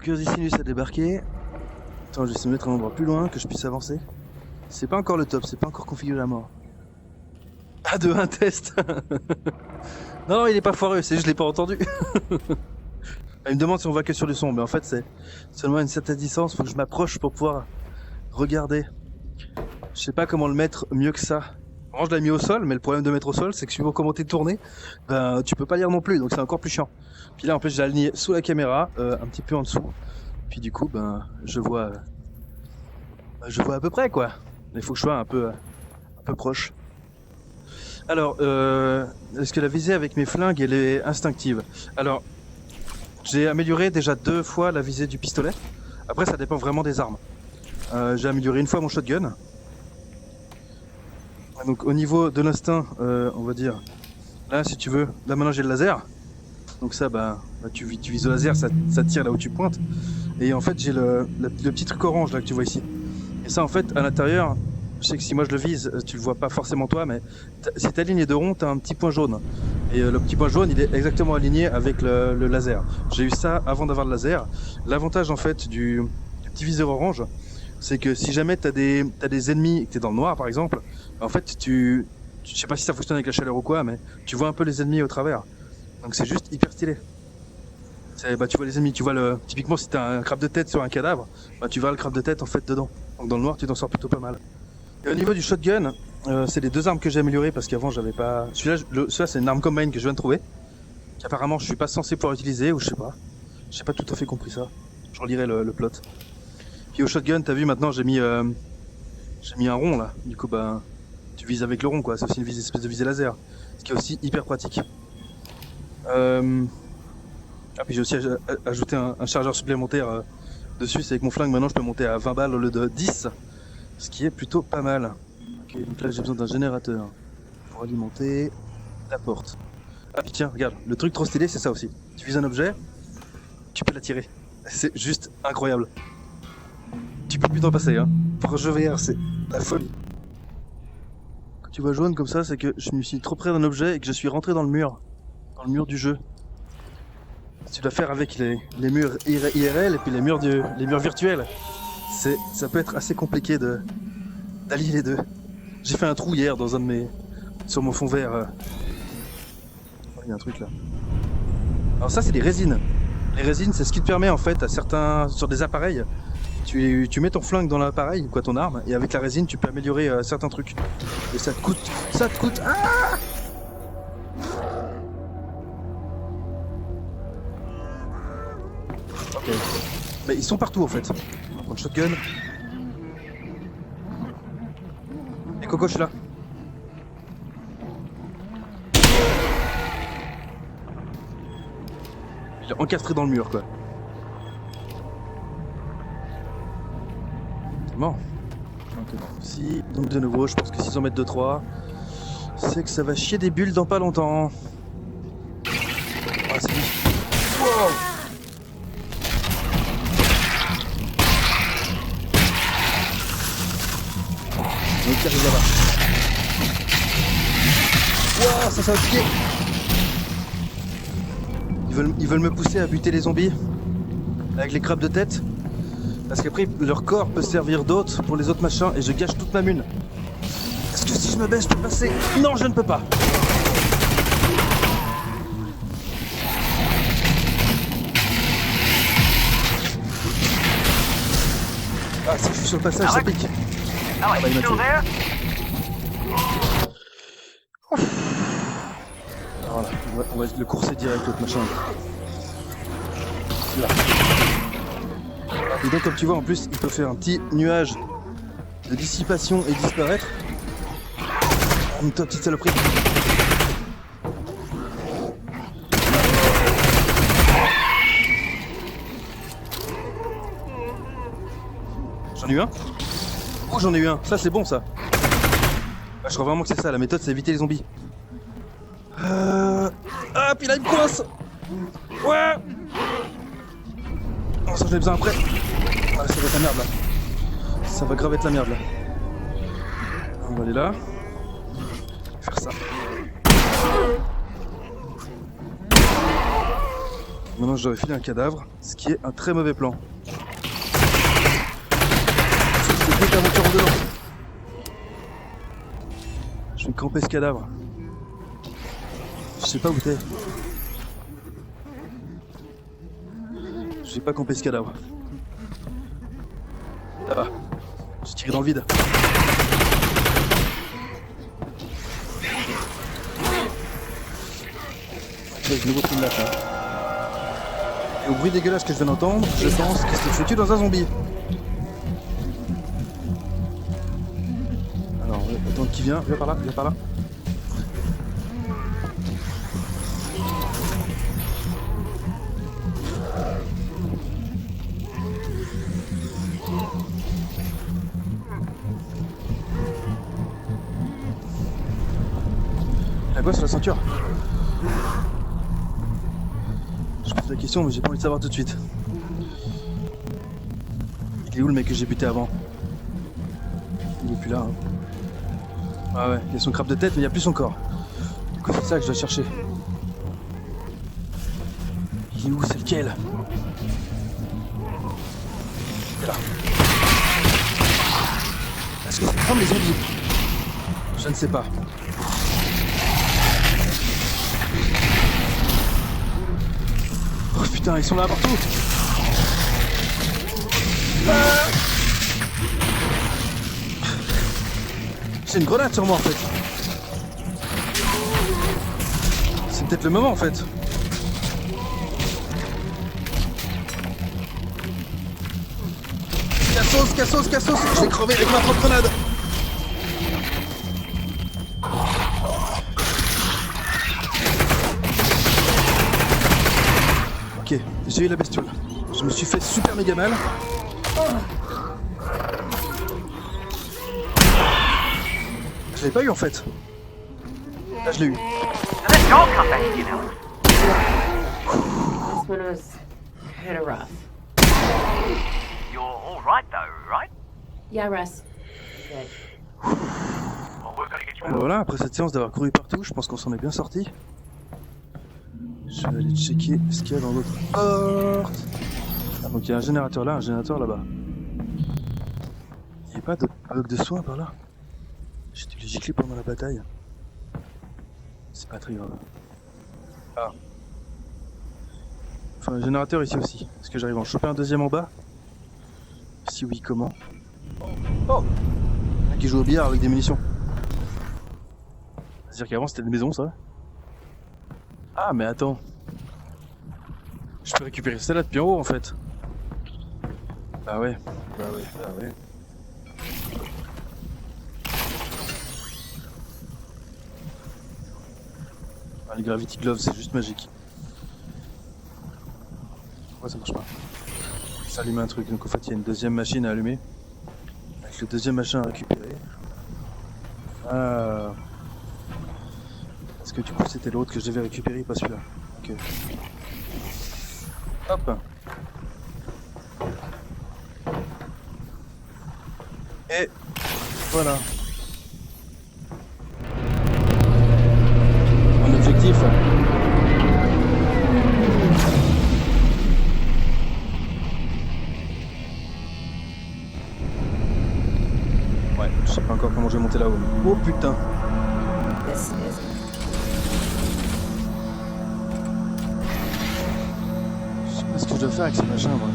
Curiosicinus a débarqué. Attends, je vais essayer de mettre un endroit plus loin que je puisse avancer. C'est pas encore le top, c'est pas encore configuré à mort. Ah, de un test. Non, non, il est pas foireux, c'est juste je l'ai pas entendu. Il me demande si on va que sur le son, mais en fait c'est seulement une certaine distance, faut que je m'approche pour pouvoir regarder. Je sais pas comment le mettre mieux que ça. Moi je l'ai mis au sol, mais le problème de mettre au sol, c'est que suivant comment t'es tourné, ben tu peux pas lire non plus, donc c'est encore plus chiant. Puis là en plus j'ai aligné sous la caméra, un petit peu en dessous. Puis du coup ben je vois à peu près quoi. Il faut que je sois un peu proche. Alors, est-ce que la visée avec mes flingues elle est instinctive? Alors, j'ai amélioré déjà 2 fois la visée du pistolet. Après ça dépend vraiment des armes. J'ai amélioré une fois mon shotgun. Donc au niveau de l'instinct, on va dire, là si tu veux, là maintenant j'ai le laser. Donc ça, bah tu vises au laser, ça tire là où tu pointes. Et en fait j'ai le petit truc orange là que tu vois ici. Et ça en fait à l'intérieur, je sais que si moi je le vise, tu le vois pas forcément toi, mais si t'es aligné de rond, t'as un petit point jaune. Et le petit point jaune il est exactement aligné avec le laser. J'ai eu ça avant d'avoir le laser. L'avantage en fait du petit viseur orange, c'est que si jamais t'as des ennemis et que t'es dans le noir par exemple, en fait je sais pas si ça fonctionne avec la chaleur ou quoi, mais tu vois un peu les ennemis au travers. Donc c'est juste hyper stylé. Bah tu vois les ennemis, tu vois typiquement si t'as un crabe de tête sur un cadavre, bah tu vois le crabe de tête en fait dedans. Donc dans le noir tu t'en sors plutôt pas mal. Et au niveau du shotgun, c'est les 2 armes que j'ai améliorées parce qu'avant j'avais pas. Celui-là c'est une arme combine que je viens de trouver, qu'apparemment je suis pas censé pouvoir utiliser ou je sais pas. J'ai pas tout à fait compris ça. Je relirai le plot. Puis au shotgun, t'as vu maintenant j'ai mis un rond là. Du coup bah tu vises avec le rond quoi. C'est aussi une espèce de visée laser, ce qui est aussi hyper pratique. Ah puis j'ai aussi ajouté un chargeur supplémentaire dessus. C'est avec mon flingue maintenant je peux monter à 20 balles au lieu de 10, ce qui est plutôt pas mal. Ok, donc là j'ai besoin d'un générateur pour alimenter la porte. Ah puis tiens, regarde, le truc trop stylé c'est ça aussi. Tu vises un objet, tu peux l'attirer. C'est juste incroyable. Tu peux plus t'en passer, hein. Pour jeu VR, c'est la folie. Quand tu vois jaune comme ça, c'est que je me suis trop près d'un objet et que je suis rentré dans le mur du jeu. Tu dois faire avec les murs IRL et puis les murs virtuels. Ça peut être assez compliqué d'allier les deux. J'ai fait un trou hier dans sur mon fond vert. Il y a un truc là. Alors ça c'est des résines. Les résines c'est ce qui te permet en fait sur des appareils. Tu mets ton flingue dans l'appareil, quoi, ton arme, et avec la résine tu peux améliorer certains trucs. Et ça te coûte. Ah! Ok. Mais ils sont partout en fait. On va prendre shotgun. Et Coco, je suis là. Il est encastré dans le mur quoi. Bon. Si, donc de nouveau, je pense que s'ils en mettent 2-3, c'est que ça va chier des bulles dans pas longtemps. Ah, c'est lui. Wow! Donc il arrive là-bas. Wow, ça va piquer. Ils veulent me pousser à buter les zombies avec les crabes de tête. Parce qu'après, leur corps peut servir d'hôte pour les autres machins et je gâche toute ma mune. Est-ce que si je me baisse, je peux passer? Non, je ne peux pas. Ah, si je suis sur le passage, ça pique. Alex, il m'a still tué. there? Voilà, on va le courser direct, l'autre machin. Là. Et donc comme tu vois en plus il peut faire un petit nuage de dissipation et disparaître. Toi petite saloperie. J'en ai eu un. Oh j'en ai eu un, ça c'est bon ça. Ah, je crois vraiment que c'est ça, la méthode c'est éviter les zombies. Ah puis là il me coince. Ouais. Oh ça j'en ai besoin après. Ah, ça va être la merde là. Ça va grave être la merde là. On va aller là. Faire ça. Maintenant, je dois filer un cadavre, ce qui est un très mauvais plan. Je vais péter la voiture en dedans. Je vais camper ce cadavre. Je sais pas où t'es. J'ai pas campé ce cadavre. Ça va. J'ai tiré dans le vide. Je nouveau pris une latte là. Et au bruit dégueulasse que je viens d'entendre, je pense que c'est foutu dans un zombie. Alors, on va attendre qu'il vient. Viens par là, viens par là. La gosse sur la ceinture. Je pose la question mais j'ai pas envie de savoir tout de suite. Il est où le mec que j'ai buté avant? Il est plus là. Hein. Ah ouais, il y a son crabe de tête mais il n'y a plus son corps. Donc c'est ça que je dois chercher. Il est où? C'est lequel? Il est là. Est-ce que c'est comme les zombies? Je ne sais pas. Oh putain, ils sont là partout. Ah, c'est une grenade sur moi en fait. C'est peut-être le moment en fait. Cassos, cassos, cassos. Je vais crever avec ma propre grenade. Ok, j'ai eu la bestiole. Je me suis fait super méga mal. Je l'ai pas eu en fait. Là je l'ai eu. This one was kind of rough. You're all right though, right? Yeah, Russ. Good. Well, we're gonna get you. Voilà, après cette séance d'avoir couru partout, je pense qu'on s'en est bien sorti. Je vais aller checker ce qu'il y a dans l'autre porte. Ah, donc il y a un générateur là, un générateur là-bas. Il n'y a pas de bloc de soins par là. J'ai dû les gicler pendant la bataille. C'est pas très grave. Ah. Enfin, un générateur ici aussi. Est-ce que j'arrive à en choper un deuxième en bas? Si oui, comment? Oh! Un qui joue au billard avec des munitions. C'est-à-dire qu'avant c'était une maison ça? Ah mais attends. Je peux récupérer celle-là depuis en haut en fait. Bah ouais, bah ouais, bah ouais. Ah, les Gravity Gloves c'est juste magique. Pourquoi ça marche pas? Ça allume un truc, donc en fait il y a une deuxième machine à allumer. Avec le deuxième machin à récupérer. Ah. Parce que du coup c'était l'autre que je devais récupérer, pas celui-là. Ok. Hop. Et voilà. Mon objectif. Ouais, je sais pas encore comment je vais monter là-haut. Oh putain. This is Je sais pas ce que je dois faire avec ces machins, moi.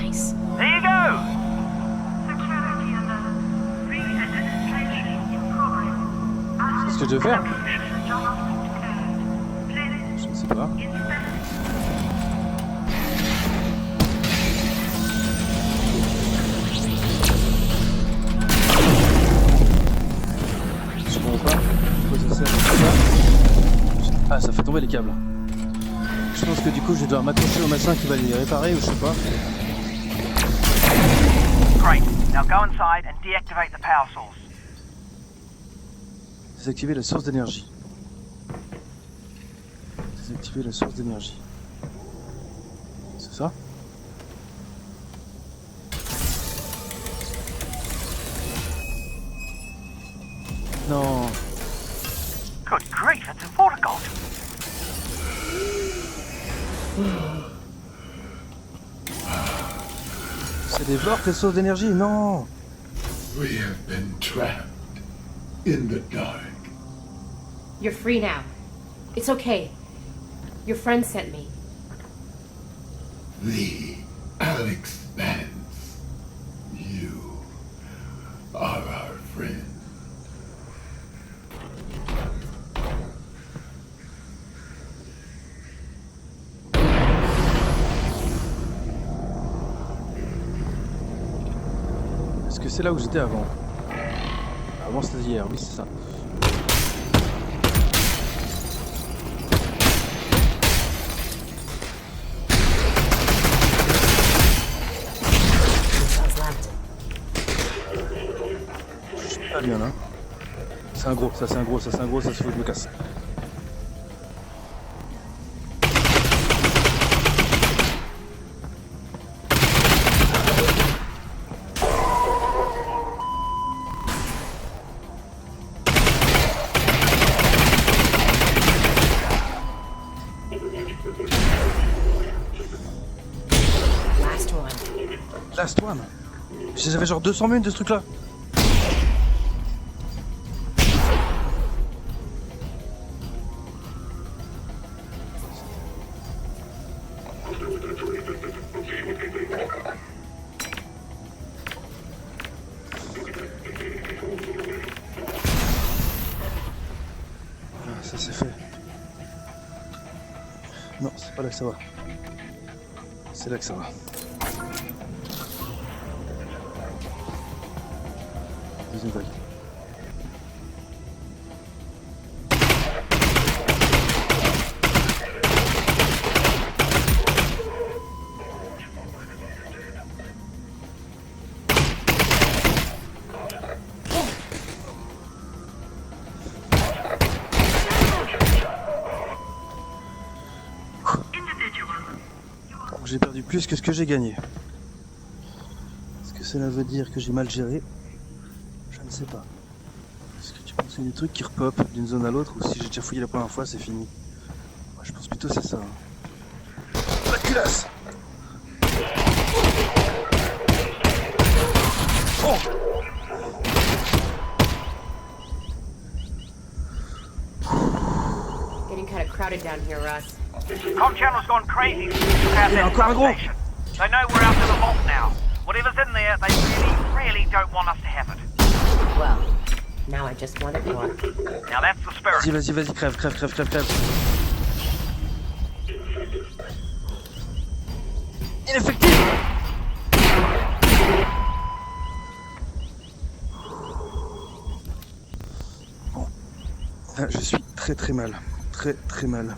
nice. There you go. C'est ce que je dois faire? Je ne sais pas. Je comprends pas. Pourquoi ça sert? Ah, ça fait tomber les câbles. Je pense que du coup je vais devoir m'accrocher au machin qui va les réparer ou je sais pas. Great. Now go inside and deactivate the power source. Désactiver la source d'énergie. Désactiver la source d'énergie. C'est ça? C'est des vortes, les sources d'énergie, non. We have been trapped in the dark. You're free now. It's okay. Your friend sent me. The Expanse. You are our friend. Est-ce que c'est là où j'étais avant? Avant c'était hier, oui c'est ça. Je suis pas bien là. C'est un gros, ça c'est un gros, ça c'est un gros, ça il faut que je me casse. Last one. Last one. J'avais genre 200 minutes de ce truc là. Ça c'est fait. Non, c'est pas là que ça va. C'est là que ça va. Deuxième vague. J'ai perdu plus que ce que j'ai gagné. Est-ce que cela veut dire que j'ai mal géré? Je ne sais pas. Est-ce que tu penses qu'il y a des trucs qui repopent d'une zone à l'autre ou si j'ai déjà fouillé la première fois c'est fini? Moi je pense plutôt c'est ça. La culasse! Oh! Getting kind of crowded down here, Russ. Com channel's gone crazy since we took out Yeah, that encore un gros. substation. They know we're out to the vault now. Whatever's in there, they really don't want us to have it. Well, now I just want it more. Now that's the spirit. Vas-y, crève. Ineffectif! Bon. Là, je suis très mal. Très mal.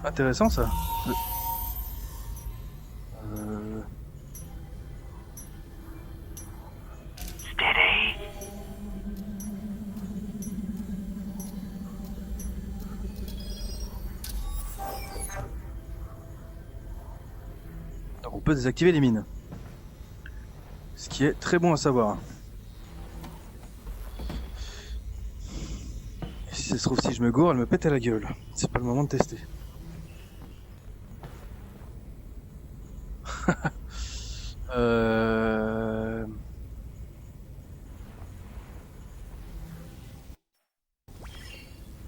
Intéressant ça. Steady. Donc on peut désactiver les mines. Ce qui est très bon à savoir. Et si ça se trouve si je me gourre, elle me pète à la gueule. C'est pas le moment de tester.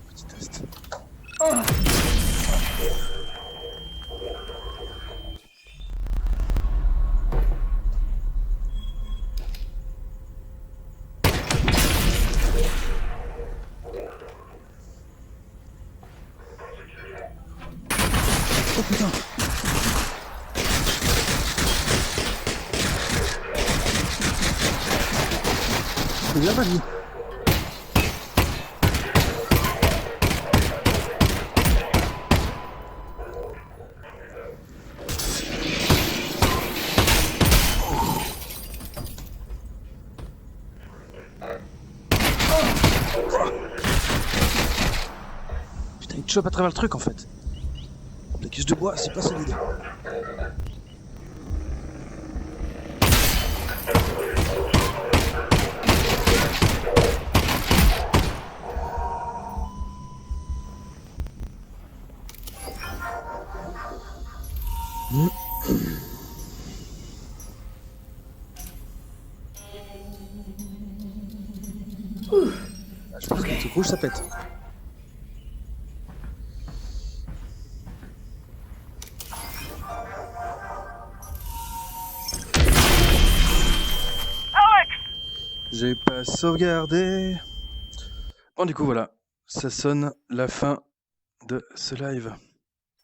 Petit test. Oh putain! C'est bien pas lui. Putain, il te chope à travers le truc en fait. La caisse de bois, c'est pas solide. Ah, je pense que le truc rouge, ça pète. Alex! J'ai pas sauvegardé. Bon, du coup, voilà. Ça sonne la fin de ce live.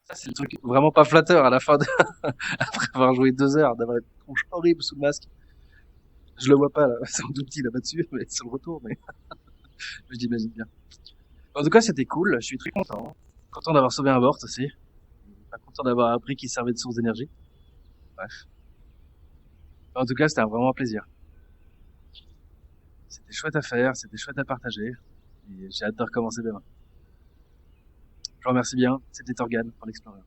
Ça, c'est le truc vraiment pas flatteur à la fin de... après avoir joué 2 heures, d'avoir une tronche horrible sous le masque. Je le vois pas, là. C'est en doute là-bas dessus, mais sur le retour, mais je l'imagine bien. En tout cas, c'était cool. Je suis très content. Content d'avoir sauvé un Vort aussi. Pas content d'avoir appris qu'il servait de source d'énergie. Bref. En tout cas, c'était vraiment un plaisir. C'était chouette à faire, c'était chouette à partager. Et j'ai hâte de recommencer demain. Je vous remercie bien. C'était Torgan pour l'Explorer.